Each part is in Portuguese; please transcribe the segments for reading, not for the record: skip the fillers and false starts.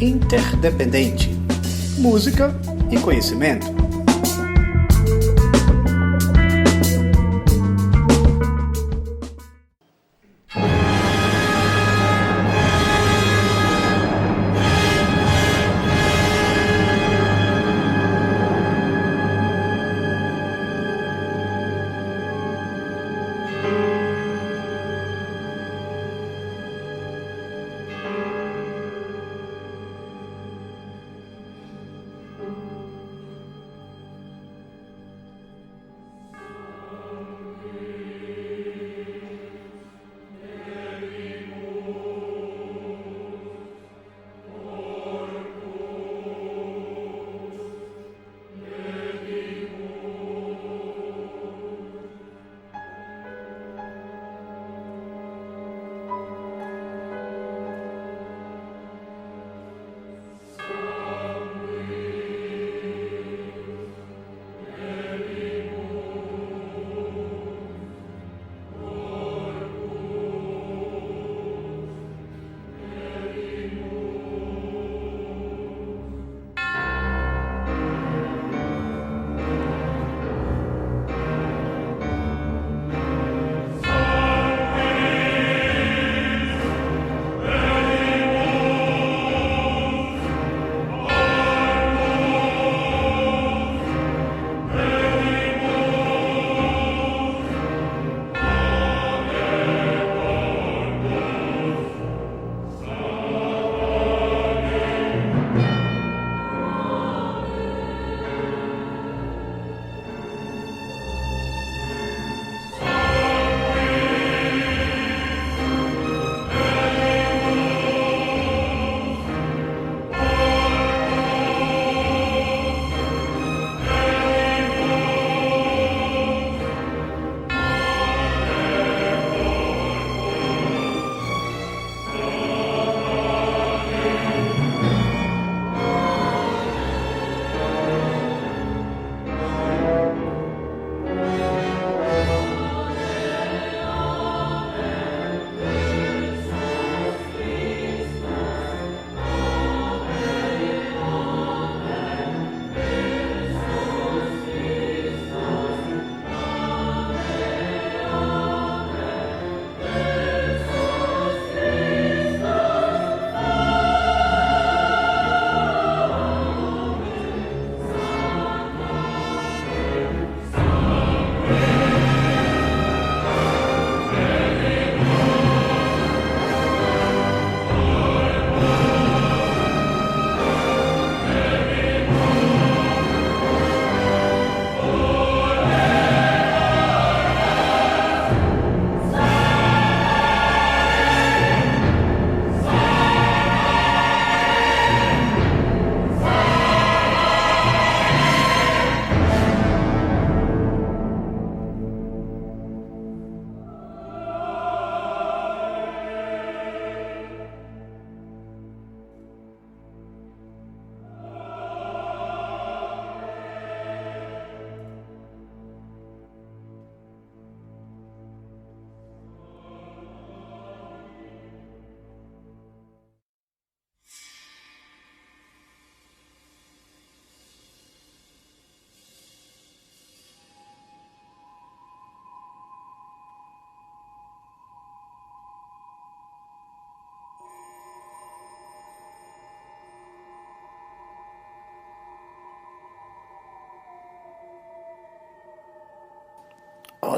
Interdependente. Música e conhecimento.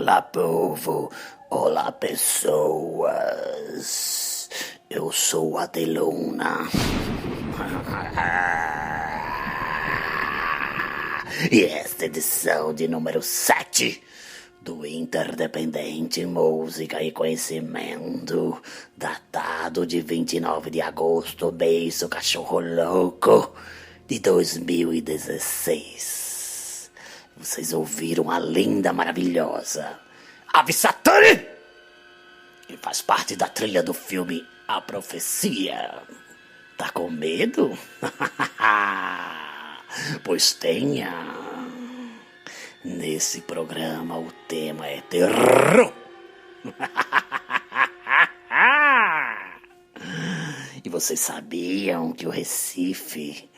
Olá, povo! Olá, pessoas! Eu sou a Deluna. E esta edição de número 7 do Interdependente Música e Conhecimento, datado de 29 de agosto, mês do cachorro louco, de 2016. Vocês ouviram a linda, maravilhosa Ave Satani, que faz parte da trilha do filme A Profecia. Tá com medo? Pois tenha. Nesse programa o tema é terror. E vocês sabiam que o Recife,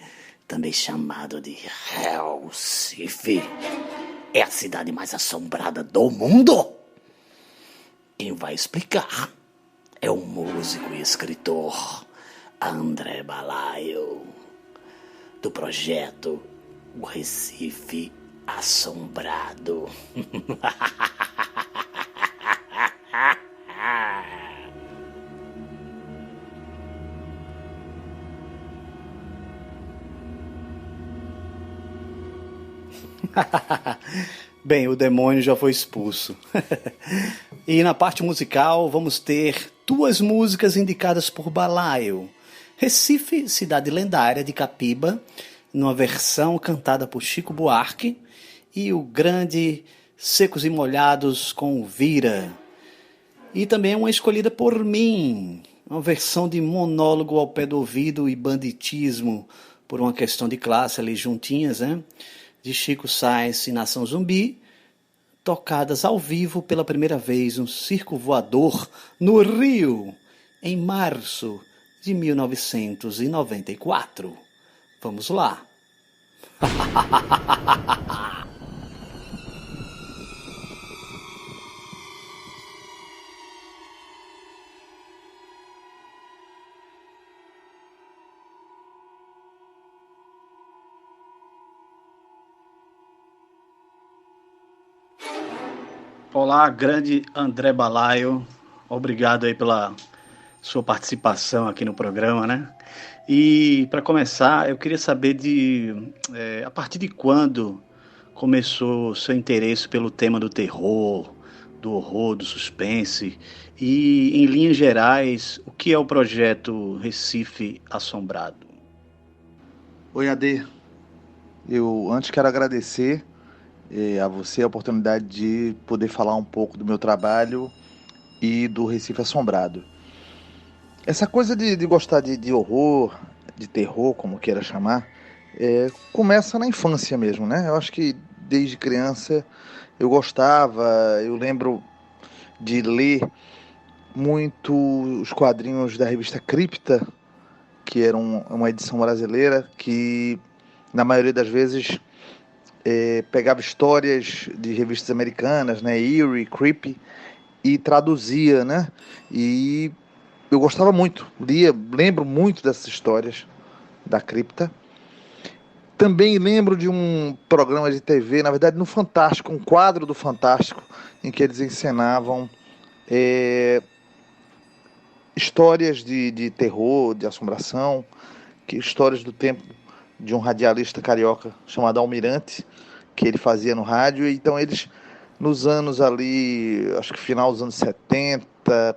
também chamado de Recife, é a cidade mais assombrada do mundo? Quem vai explicar é o músico e escritor André Balaio, do projeto O Recife Assombrado. Bem, o demônio já foi expulso. E na parte musical vamos ter duas músicas indicadas por Balaio. Recife, cidade lendária de Capiba, numa versão cantada por Chico Buarque, e o grande Secos e Molhados com Vira. E também uma escolhida por mim, uma versão de monólogo ao pé do ouvido e banditismo, por uma questão de classe ali juntinhas, né? De Chico Sainz e Nação Zumbi, tocadas ao vivo pela primeira vez no Circo Voador, no Rio, em março de 1994. Vamos lá. Olá, grande André Balaio. Obrigado aí pela sua participação aqui no programa, né? E para começar, eu queria saber a partir de quando começou seu interesse pelo tema do terror, do horror, do suspense e, em linhas gerais, o que é o projeto Recife Assombrado? Oi, AD. Eu antes quero agradecer a você a oportunidade de poder falar um pouco do meu trabalho e do Recife Assombrado. Essa coisa de gostar de horror, de terror, como queira chamar, começa na infância mesmo, né? Eu acho que desde criança eu gostava, eu lembro de ler muito os quadrinhos da revista Cripta, que era uma edição brasileira, que na maioria das vezes pegava histórias de revistas americanas, né, Eerie, Creepy, e traduzia, né, e eu gostava muito, lembro muito dessas histórias da cripta. Também lembro de um programa de TV, na verdade no Fantástico, um quadro do Fantástico, em que eles encenavam histórias de terror, de assombração, histórias do tempo de um radialista carioca chamado Almirante, que ele fazia no rádio. Então eles, nos anos ali, acho que final dos anos 70,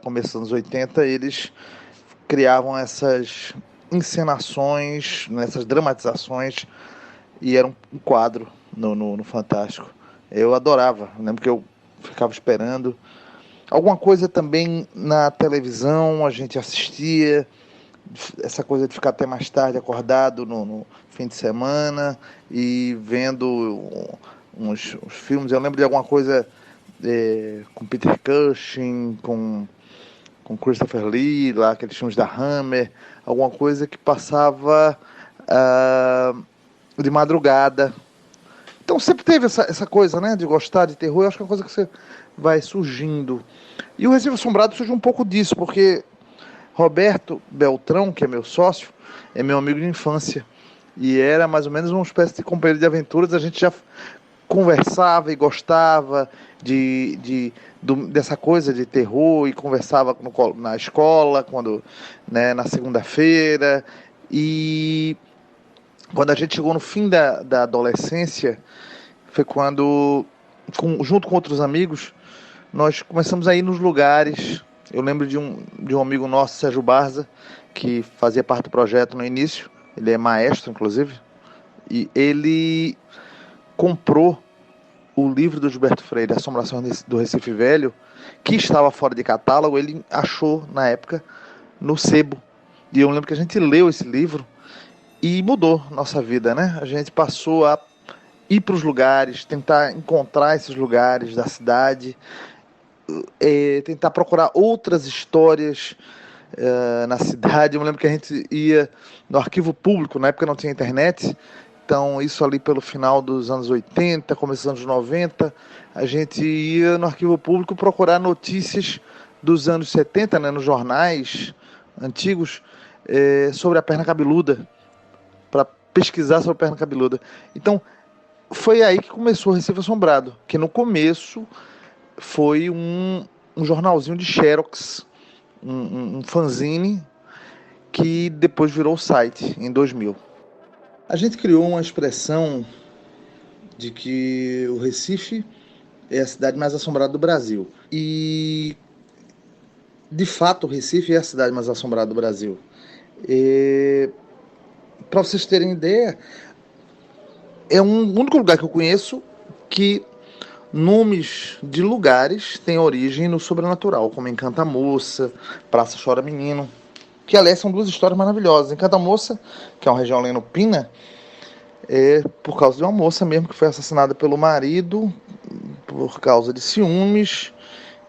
começo dos anos 80, eles criavam essas encenações, essas dramatizações, e era um quadro no Fantástico. Eu adorava, lembro que eu ficava esperando. Alguma coisa também na televisão a gente assistia, essa coisa de ficar até mais tarde acordado no fim de semana e vendo uns filmes. Eu lembro de alguma coisa com Peter Cushing, com Christopher Lee, lá aqueles filmes da Hammer, alguma coisa que passava de madrugada. Então sempre teve essa coisa, né, de gostar de terror. Eu acho que é uma coisa que você vai surgindo. E o Recife Assombrado surge um pouco disso, porque Roberto Beltrão, que é meu sócio, é meu amigo de infância. E era mais ou menos uma espécie de companheiro de aventuras. A gente já conversava e gostava dessa coisa de terror, e conversava na escola, na segunda-feira. E quando a gente chegou no fim da adolescência, foi quando, junto com outros amigos, nós começamos a ir nos lugares. Eu lembro de um amigo nosso, Sérgio Barza, que fazia parte do projeto no início. Ele é maestro, inclusive. E ele comprou o livro do Gilberto Freire, Assombrações do Recife Velho, que estava fora de catálogo. Ele achou, na época, no sebo. E eu lembro que a gente leu esse livro e mudou nossa vida, né? A gente passou a ir para os lugares, tentar encontrar esses lugares da cidade, tentar procurar outras histórias na cidade. Eu me lembro que a gente ia no arquivo público, na época não tinha internet, então isso ali pelo final dos anos 80, começo dos anos 90, a gente ia no arquivo público procurar notícias dos anos 70, né, nos jornais antigos, sobre a perna cabeluda, para pesquisar sobre a perna cabeluda. Então, foi aí que começou o Recife Assombrado, que no começo foi um jornalzinho de Xerox, um fanzine, que depois virou site, em 2000. A gente criou uma expressão de que o Recife é a cidade mais assombrada do Brasil. E, de fato, o Recife é a cidade mais assombrada do Brasil. Para vocês terem ideia, é o único lugar que eu conheço que nomes de lugares têm origem no sobrenatural, como Encanta Moça, Praça Chora Menino, que aliás são duas histórias maravilhosas. Encanta Moça, que é uma região lá no Pina, é por causa de uma moça mesmo que foi assassinada pelo marido por causa de ciúmes,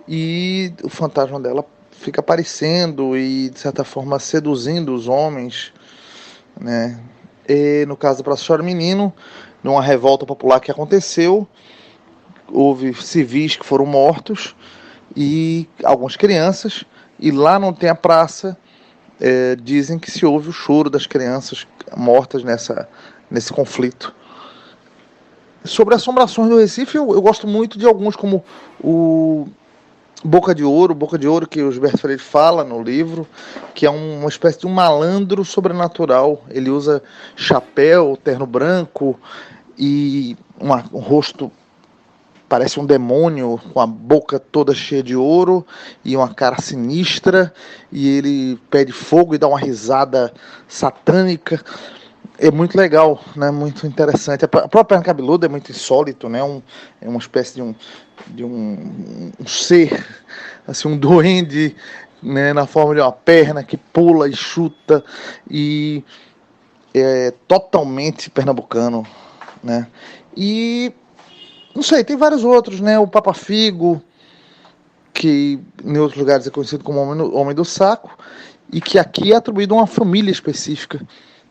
e o fantasma dela fica aparecendo e de certa forma seduzindo os homens, né? E no caso da Praça Chora Menino, numa revolta popular que aconteceu, houve civis que foram mortos e algumas crianças, e lá não tem a praça. Dizem que se ouve o choro das crianças mortas nesse conflito. Sobre assombrações do Recife, eu gosto muito de alguns, como o Boca de Ouro, que o Gilberto Freire fala no livro, que é uma espécie de um malandro sobrenatural. Ele usa chapéu, terno branco e um rosto, parece um demônio, com a boca toda cheia de ouro e uma cara sinistra, e ele pede fogo e dá uma risada satânica. É muito legal, né? Muito interessante. A própria perna cabeluda é muito insólito, né? É uma espécie de um ser, assim, um duende, né? Na forma de uma perna que pula e chuta, e é totalmente pernambucano, né? E não sei, tem vários outros, né? O Papa Figo, que em outros lugares é conhecido como Homem do Saco, e que aqui é atribuído a uma família específica.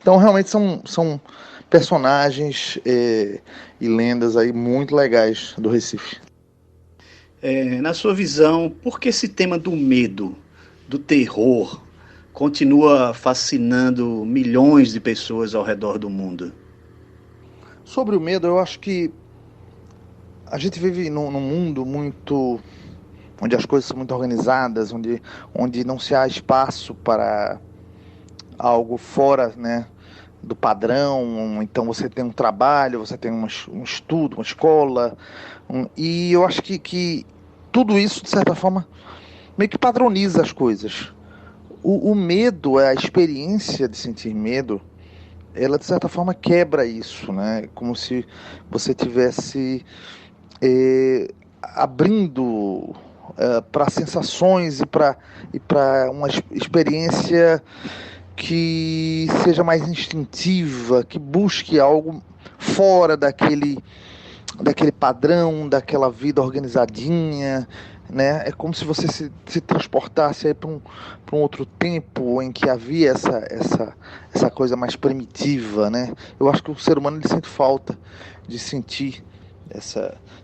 Então, realmente são personagens e lendas aí muito legais do Recife. Na sua visão, por que esse tema do medo, do terror, continua fascinando milhões de pessoas ao redor do mundo? Sobre o medo, eu acho que a gente vive num mundo muito, onde as coisas são muito organizadas, onde não se há espaço para algo fora, né, do padrão. Então você tem um trabalho, você tem um estudo, uma escola, e eu acho que tudo isso, de certa forma, meio que padroniza as coisas. O medo, a experiência de sentir medo, ela de certa forma quebra isso, né? Como se você tivesse abrindo para sensações e para uma experiência que seja mais instintiva, que busque algo fora daquele padrão, daquela vida organizadinha, né? É como se você se transportasse para um outro tempo em que havia essa coisa mais primitiva, né? Eu acho que o ser humano ele sente falta de sentir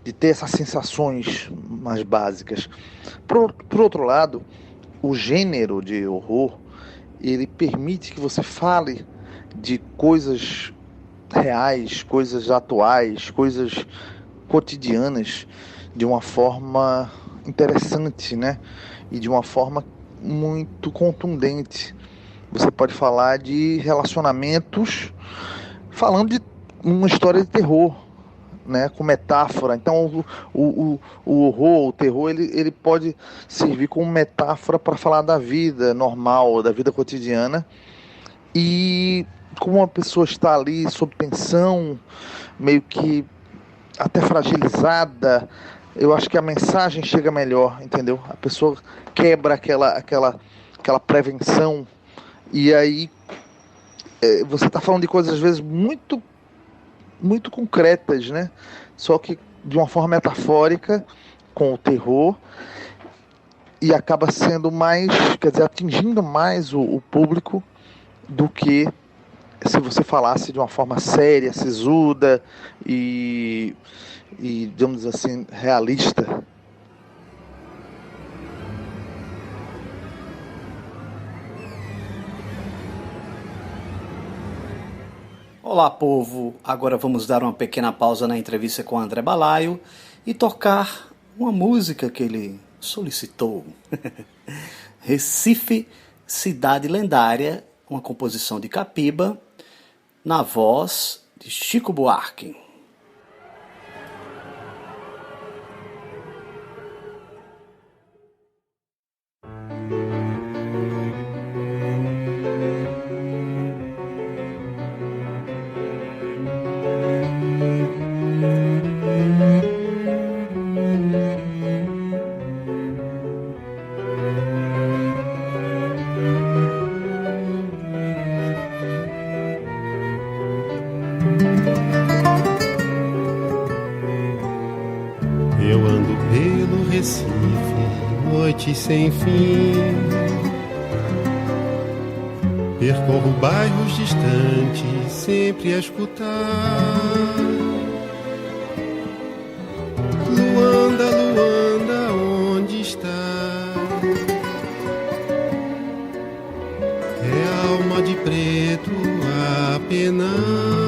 de ter essas sensações mais básicas. Por outro lado, o gênero de horror, ele permite que você fale de coisas reais, coisas atuais, coisas cotidianas de uma forma interessante, né? E de uma forma muito contundente. Você pode falar de relacionamentos falando de uma história de terror, né, com metáfora. Então o horror, o terror, ele pode servir como metáfora para falar da vida normal, da vida cotidiana, e como uma pessoa está ali sob tensão, meio que até fragilizada, eu acho que a mensagem chega melhor, entendeu? A pessoa quebra aquela prevenção, e aí você está falando de coisas às vezes muito muito concretas, né? Só que de uma forma metafórica, com o terror, e acaba sendo mais, quer dizer, atingindo mais o público do que se você falasse de uma forma séria, sisuda e digamos assim, realista. Olá, povo! Agora vamos dar uma pequena pausa na entrevista com André Balaio e tocar uma música que ele solicitou. Recife, Cidade Lendária, uma composição de Capiba, na voz de Chico Buarque. Eu ando pelo Recife, noite sem fim. Percorro bairros distantes, sempre a escutar. Luanda, Luanda, onde está? É alma de preto a penar.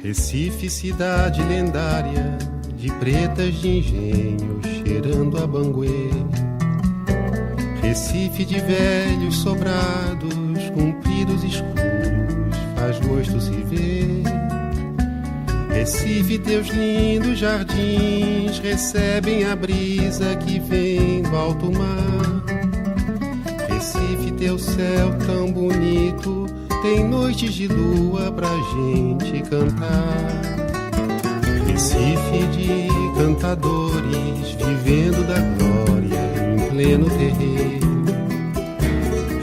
Recife, cidade lendária, de pretas de engenho, cheirando a banguê. Recife de velhos sobrados, compridos escuros, faz gosto se ver. Recife, teus lindos jardins, recebem a brisa que vem do alto mar. Recife, teu céu tão bonito, tem noites de lua pra gente cantar. Recife de cantadores, vivendo da glória em pleno terreiro.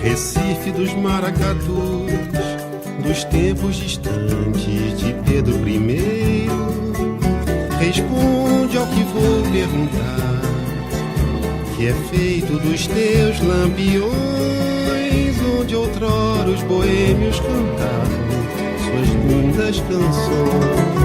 Recife dos maracatus, dos tempos distantes de Pedro I. Responde ao que vou perguntar, que é feito dos teus lampiões, onde outrora os boêmios cantavam suas lindas canções.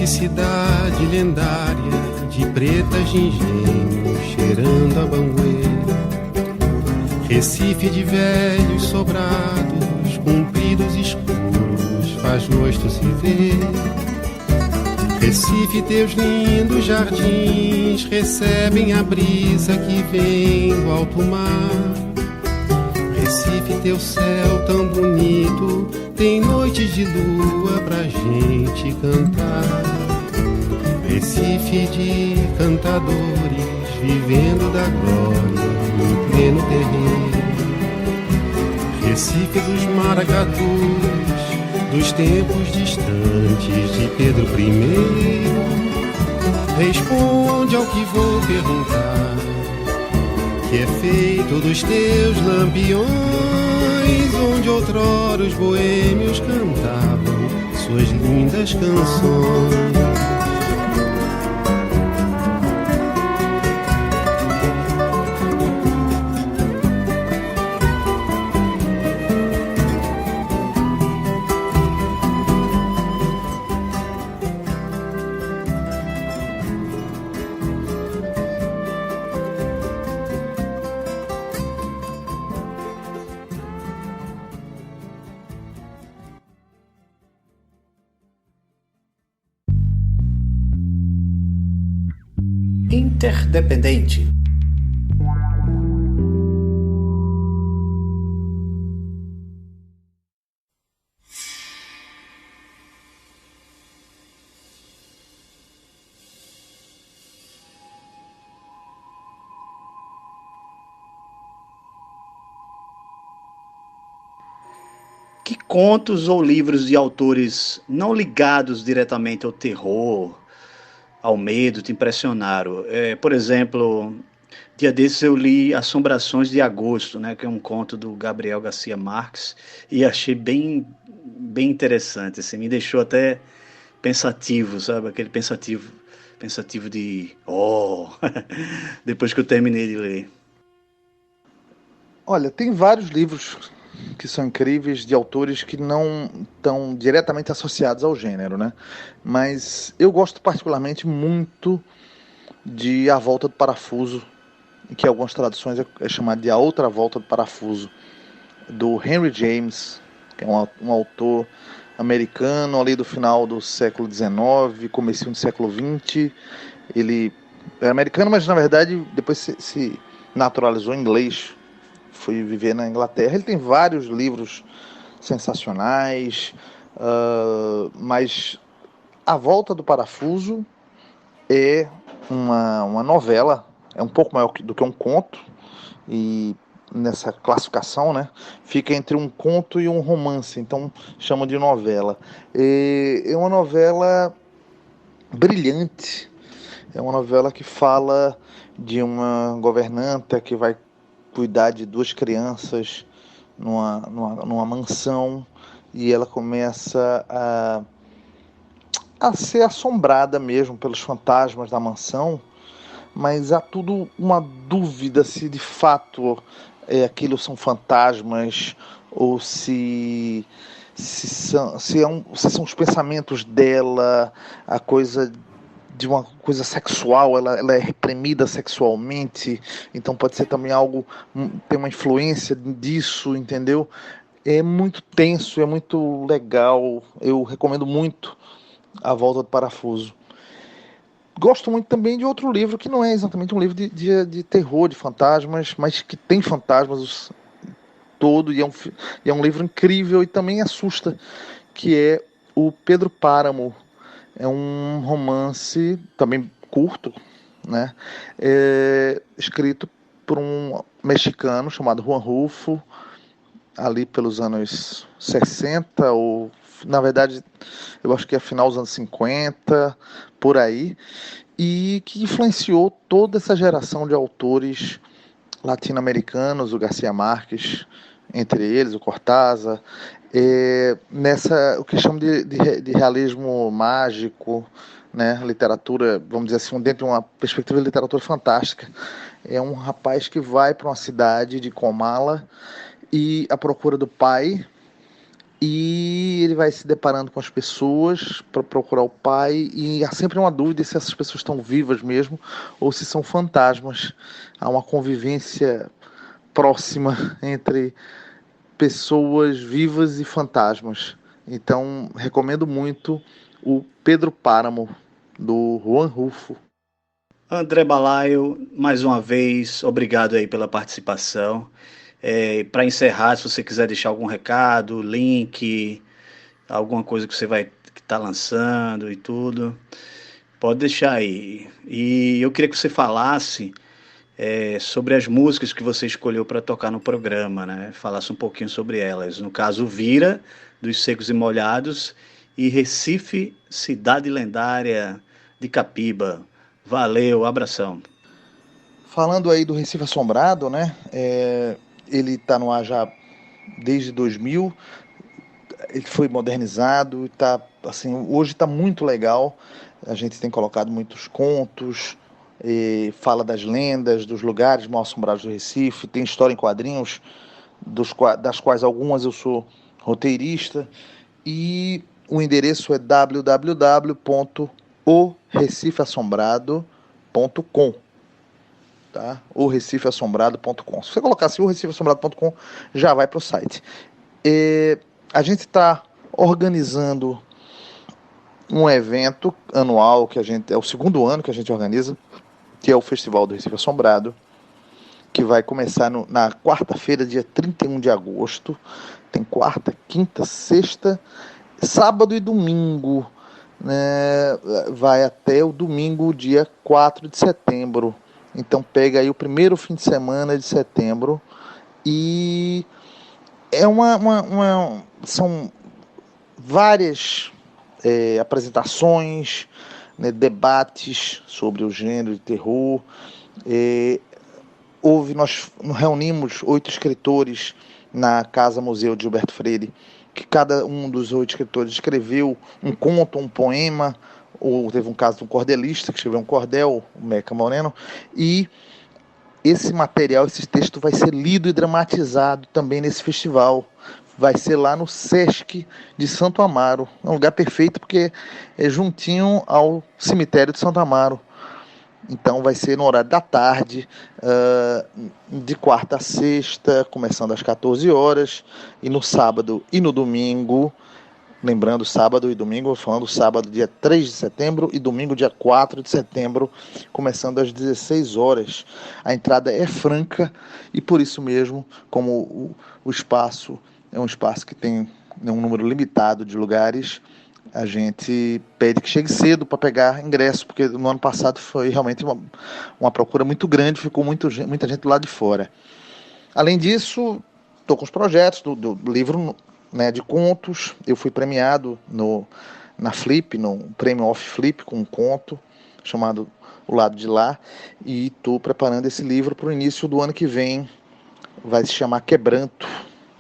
Cidade lendária, de pretas de engenho, cheirando a banguê. Recife de velhos sobrados, compridos escuros, faz gosto se ver. Recife, teus lindos jardins, recebem a brisa que vem do alto mar. Recife, teu céu tão bonito, tem noites de lua pra gente cantar. Recife de cantadores, vivendo da glória em pleno terreiro. Recife dos maracatus, dos tempos distantes de Pedro I. Responde ao que vou perguntar, que é feito dos teus lampiões, onde outrora os boêmios cantavam suas lindas canções. Interdependente. Que contos ou livros de autores não ligados diretamente ao terror, ao medo, te impressionaram? Por exemplo, dia desses eu li Assombrações de Agosto, né, que é um conto do Gabriel Garcia Marques, e achei bem interessante, assim, me deixou até pensativo, sabe? Aquele pensativo de, depois que eu terminei de ler. Olha, tem vários livros que são incríveis de autores que não estão diretamente associados ao gênero, né? Mas eu gosto particularmente muito de A Volta do Parafuso, que em algumas traduções é chamado de A Outra Volta do Parafuso, do Henry James, que é um autor americano ali do final do século XIX, comecinho do século XX. Ele é americano, mas na verdade depois se naturalizou em inglês, foi viver na Inglaterra. Ele tem vários livros sensacionais, mas A Volta do Parafuso é uma novela, é um pouco maior do que um conto, e nessa classificação, né, fica entre um conto e um romance, então chamam de novela. É uma novela brilhante, é uma novela que fala de uma governanta que vai cuidar de duas crianças numa mansão, e ela começa a ser assombrada mesmo pelos fantasmas da mansão, mas há tudo uma dúvida se de fato aquilo são fantasmas ou se são os pensamentos dela, a coisa de uma coisa sexual, ela é reprimida sexualmente, então pode ser também algo, tem uma influência disso, entendeu? É muito tenso, é muito legal, eu recomendo muito A Volta do Parafuso. Gosto muito também de outro livro, que não é exatamente um livro de terror, de fantasmas, mas que tem fantasmas todo, e é um livro incrível e também assusta, que é o Pedro Páramo. É um romance também curto, né? Escrito por um mexicano chamado Juan Rulfo, ali pelos anos 60, ou na verdade eu acho que é final dos anos 50, por aí, e que influenciou toda essa geração de autores latino-americanos, o Garcia Marques, entre eles, o Cortázar, o que chamam de realismo mágico, né? Literatura, vamos dizer assim, dentro de uma perspectiva de literatura fantástica. É um rapaz que vai para uma cidade de Comala e à procura do pai, e ele vai se deparando com as pessoas para procurar o pai, e há sempre uma dúvida se essas pessoas estão vivas mesmo ou se são fantasmas. Há uma convivência próxima entre pessoas vivas e fantasmas. Então, recomendo muito o Pedro Páramo, do Juan Rulfo. André Balaio, mais uma vez, obrigado aí pela participação. Para encerrar, se você quiser deixar algum recado, link, alguma coisa que você vai estar lançando e tudo, pode deixar aí. E eu queria que você falasse sobre as músicas que você escolheu para tocar no programa, né? Falasse um pouquinho sobre elas. No caso, Vira, dos Secos e Molhados, e Recife, Cidade Lendária de Capiba. Valeu, abração. Falando aí do Recife Assombrado, né? Ele está no ar já desde 2000, ele foi modernizado, tá, assim, hoje está muito legal. A gente tem colocado muitos contos, fala das lendas, dos lugares mal assombrados do Recife, tem história em quadrinhos, das quais algumas eu sou roteirista, e o endereço é www.orecifeassombrado.com, tá? orecifeassombrado.com. Se você colocar assim, orecifeassombrado.com, já vai para o site. A gente está organizando um evento anual, que é o segundo ano que a gente organiza, que é o Festival do Recife Assombrado, que vai começar na quarta-feira, dia 31 de agosto. Tem quarta, quinta, sexta, sábado e domingo, né? Vai até o domingo, dia 4 de setembro. Então pega aí o primeiro fim de semana de setembro. E é são várias apresentações, né, debates sobre o gênero de terror. Nós reunimos 8 escritores na Casa Museu de Gilberto Freire, que cada um dos 8 escritores escreveu um conto, um poema, ou teve um caso de um cordelista que escreveu um cordel, o Meca Moreno, e esse material, esse texto vai ser lido e dramatizado também nesse festival. Vai ser lá no Sesc de Santo Amaro. É um lugar perfeito porque é juntinho ao cemitério de Santo Amaro. Então vai ser no horário da tarde, de quarta a sexta, começando às 14 horas, e no sábado e no domingo, lembrando sábado e domingo, falando sábado dia 3 de setembro e domingo dia 4 de setembro, começando às 16 horas. A entrada é franca e por isso mesmo, como o espaço é um espaço que tem um número limitado de lugares, a gente pede que chegue cedo para pegar ingresso, porque no ano passado foi realmente uma procura muito grande, ficou muita gente do lado de fora. Além disso, estou com os projetos do livro, né, de contos. Eu fui premiado na Flip, no Prêmio Off Flip, com um conto chamado O Lado de Lá, e estou preparando esse livro para o início do ano que vem. Vai se chamar Quebranto.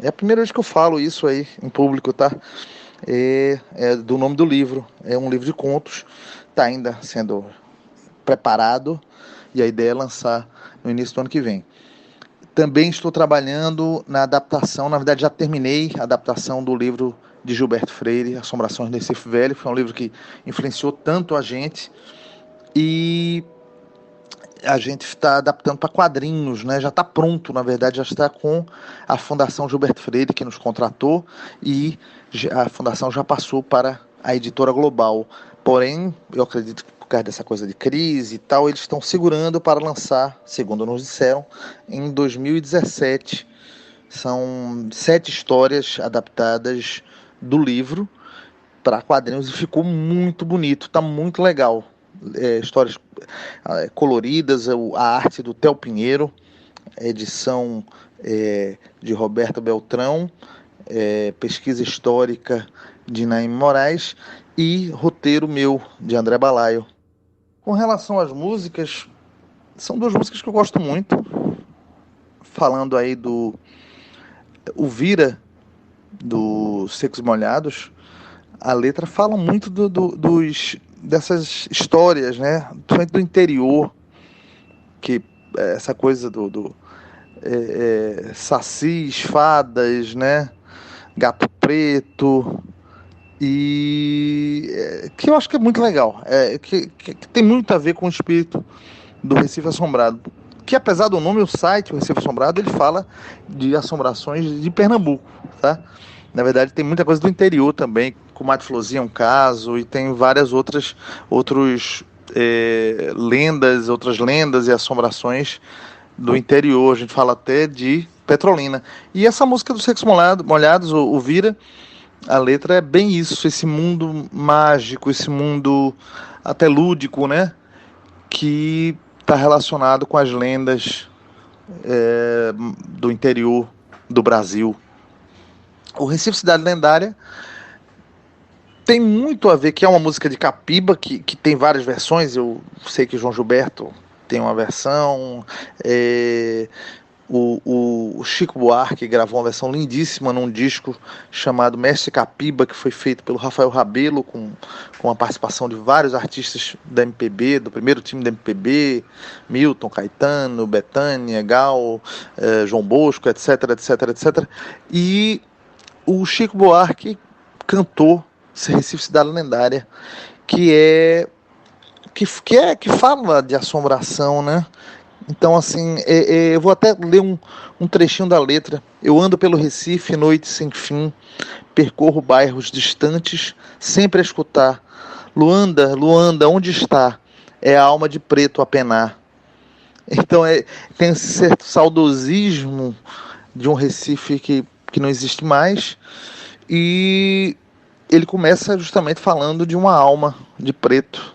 É a primeira vez que eu falo isso aí em público, tá? É do nome do livro. É um livro de contos, está ainda sendo preparado e a ideia é lançar no início do ano que vem. Também estou trabalhando na adaptação, na verdade já terminei a adaptação do livro de Gilberto Freire, Assombrações do Recife Velho. Foi um livro que influenciou tanto a gente e a gente está adaptando para quadrinhos, né? Já está pronto, na verdade, já está com a Fundação Gilberto Freire, que nos contratou, e a Fundação já passou para a Editora Global. Porém, eu acredito que por causa dessa coisa de crise e tal, eles estão segurando para lançar, segundo nos disseram, em 2017. São 7 histórias adaptadas do livro para quadrinhos e ficou muito bonito, está muito legal. Histórias coloridas, a arte do Theo Pinheiro, edição de Roberto Beltrão, pesquisa histórica de Naim Moraes e roteiro meu, de André Balaio. Com relação às músicas, são 2 músicas que eu gosto muito. Falando aí do O Vira, do Secos e Molhados, a letra fala muito dessas histórias, né? Principalmente do interior, que essa coisa sacis, fadas, né? Gato preto, e que eu acho que é muito legal, que tem muito a ver com o espírito do Recife Assombrado, que apesar do nome, o site, o Recife Assombrado, ele fala de assombrações de Pernambuco, tá? Na verdade tem muita coisa do interior também, com Mate Florzinha é um caso, e tem várias outras lendas e assombrações do interior. A gente fala até de Petrolina. E essa música do Secos Molhados, o Vira, a letra é bem isso, esse mundo mágico, esse mundo até lúdico, né? Que está relacionado com as lendas do interior do Brasil. O Recife Cidade Lendária tem muito a ver, que é uma música de Capiba, que tem várias versões. Eu sei que o João Gilberto tem uma versão, o Chico Buarque gravou uma versão lindíssima num disco chamado Mestre Capiba, que foi feito pelo Rafael Rabelo, com a participação de vários artistas da MPB, do primeiro time da MPB, Milton, Caetano, Bethânia, Gal, João Bosco, etc, etc, etc. E o Chico Buarque cantou Recife Cidade Lendária, que fala de assombração, né? Então, assim, eu vou até ler um trechinho da letra. Eu ando pelo Recife, noite sem fim, percorro bairros distantes, sempre a escutar. Luanda, Luanda, onde está? É a alma de preto a penar. Então tem esse certo saudosismo de um Recife que não existe mais. E ele começa justamente falando de uma alma de preto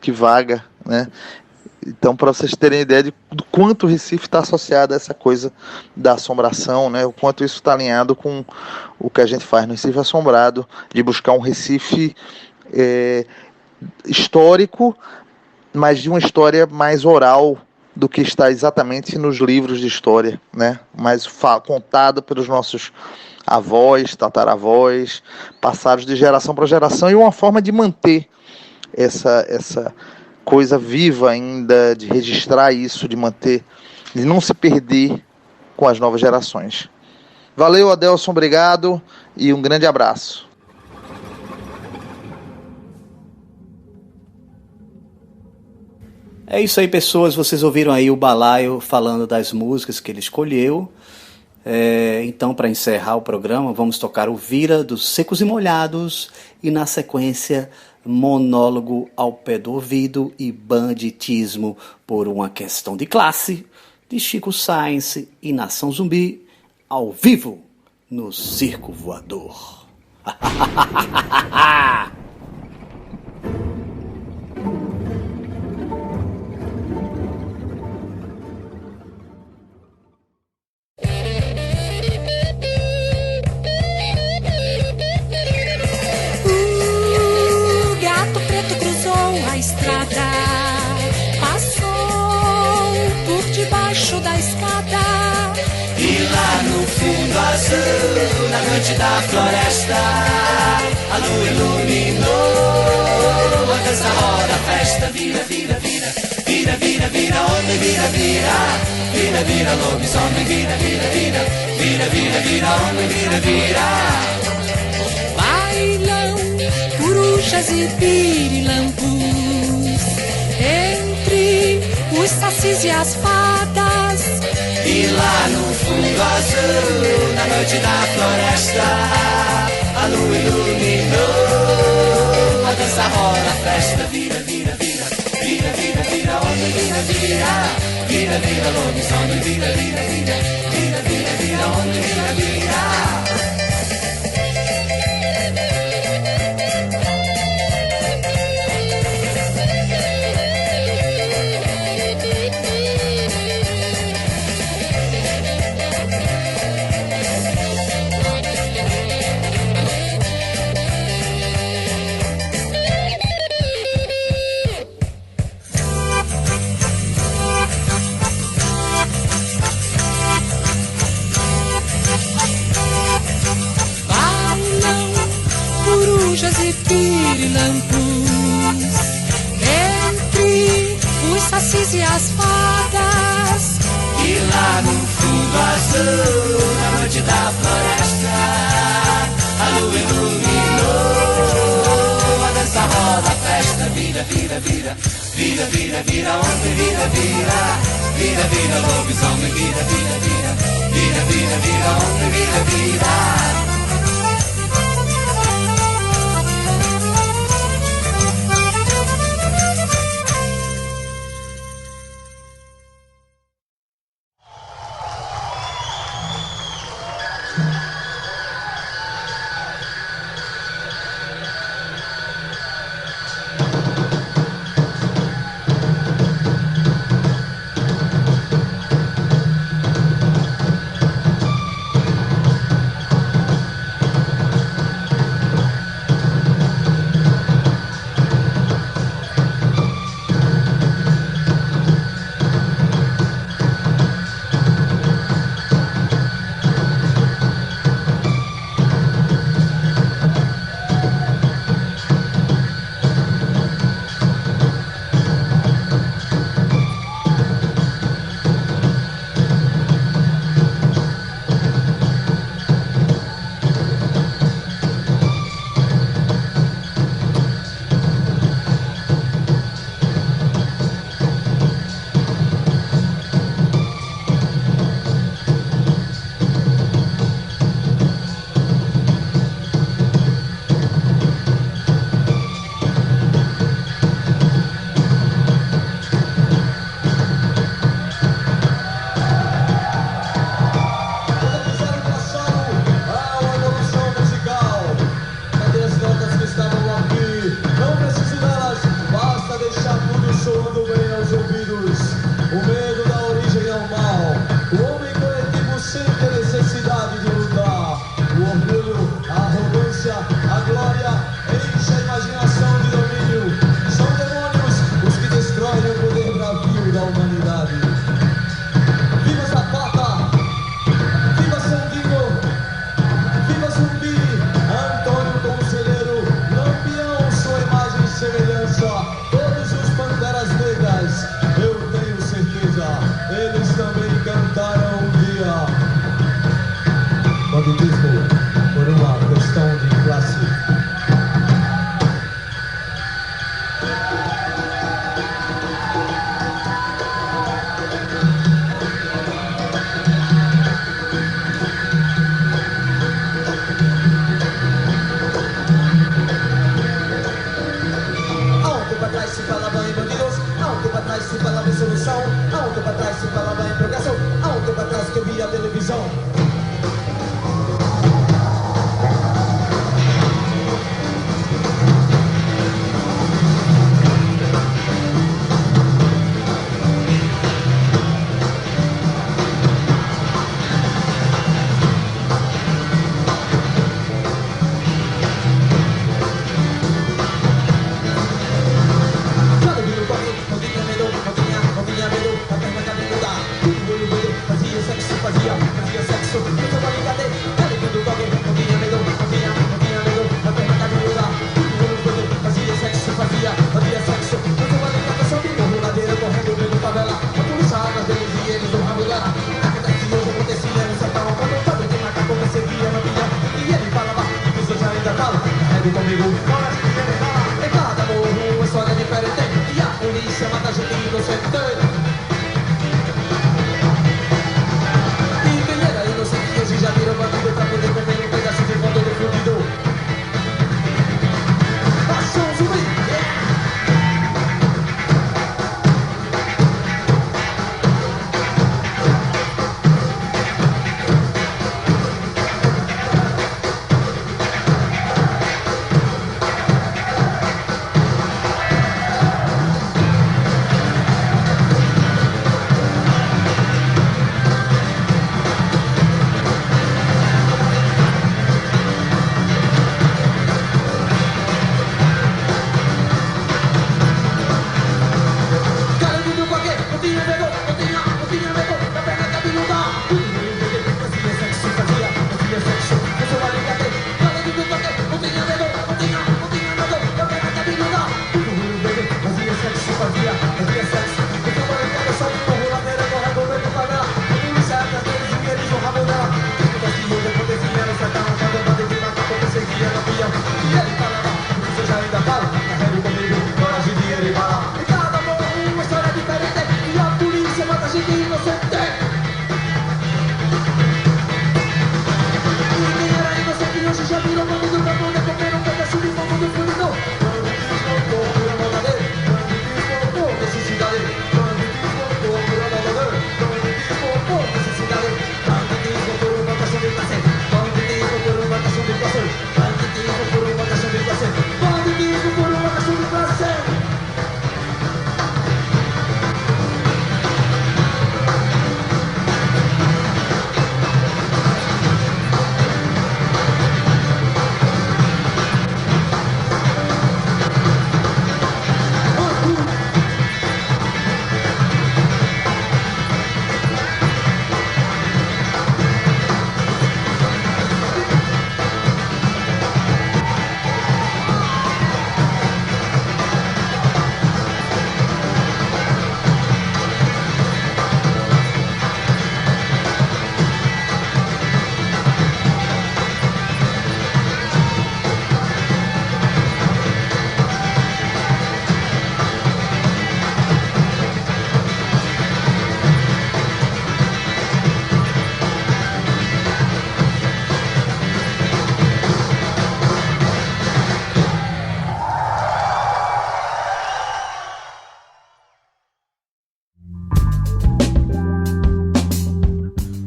que vaga, né? Então, para vocês terem ideia do quanto o Recife está associado a essa coisa da assombração, né? O quanto isso está alinhado com o que a gente faz no Recife Assombrado, de buscar um Recife histórico, mas de uma história mais oral do que está exatamente nos livros de história, né? Mais contado pelos nossos avós, tataravós, passados de geração para geração, e uma forma de manter essa coisa viva ainda, de registrar isso, de manter, de não se perder com as novas gerações. Valeu, Adelson, obrigado e um grande abraço. É isso aí, pessoas. Vocês ouviram aí o Balaio falando das músicas que ele escolheu. Então, para encerrar o programa, vamos tocar o Vira dos Secos e Molhados e, na sequência, Monólogo ao Pé do Ouvido e Banditismo por uma Questão de Classe, de Chico Science e Nação Zumbi, ao vivo no Circo Voador. Na noite da floresta, a lua iluminou a dança, roda, a festa, vira, vira, vira, vira, vira, vira, homem, vira, vira, vira, vira, lobisomem, vira, vira, vira, vira, vira, vira, homem, vira, vira. Bailam corujas e pirilampus entre os sacis e as fadas. E lá no fundo azul, na noite da floresta, a lua iluminou a dança, roda, a festa, vira, vira, vira, vira, vira, vira, homem, vira, vira, vira, vira, lobisomem, vira, vira, vira, vira, vira, vira, homem, vira, vira. E pirilampus entre os sacis e as fadas. E lá no fundo azul, na noite da floresta, a lua iluminou a dança, roda, a festa, vira, vira, vira, vira, vira, vira, homem, vira, vira, vira, vira, lobisomem, vira, vira, vira, vira, vira, vira, homem, vira, vira. soando bem aos ouvidos. O medo da origem ao mal. O homem coletivo sente a necessidade de lutar. O orgulho, a arrogância, a glória enche a imaginação de domínio. São demônios os que destroem o poder bravio da humanidade. Viva Zapata! Viva Sanguinho! Viva Zumbi! Antônio Conselheiro! Lampião, sua imagem e semelhança! Todos os Panteras Negras! Eu tenho certeza, eles também cantaram um dia. Banditismo por uma questão de classe. Há um tempo atrás se falava em bandidos, há um tempo atrás se falava em solução, há um tempo atrás se falava em progressão, há um tempo atrás que eu via a televisão.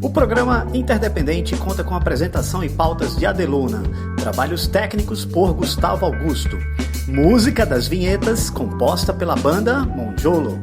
O programa Interdependente conta com apresentação e pautas de Adeluna, trabalhos técnicos por Gustavo Augusto. Música das vinhetas composta pela banda Monjolo.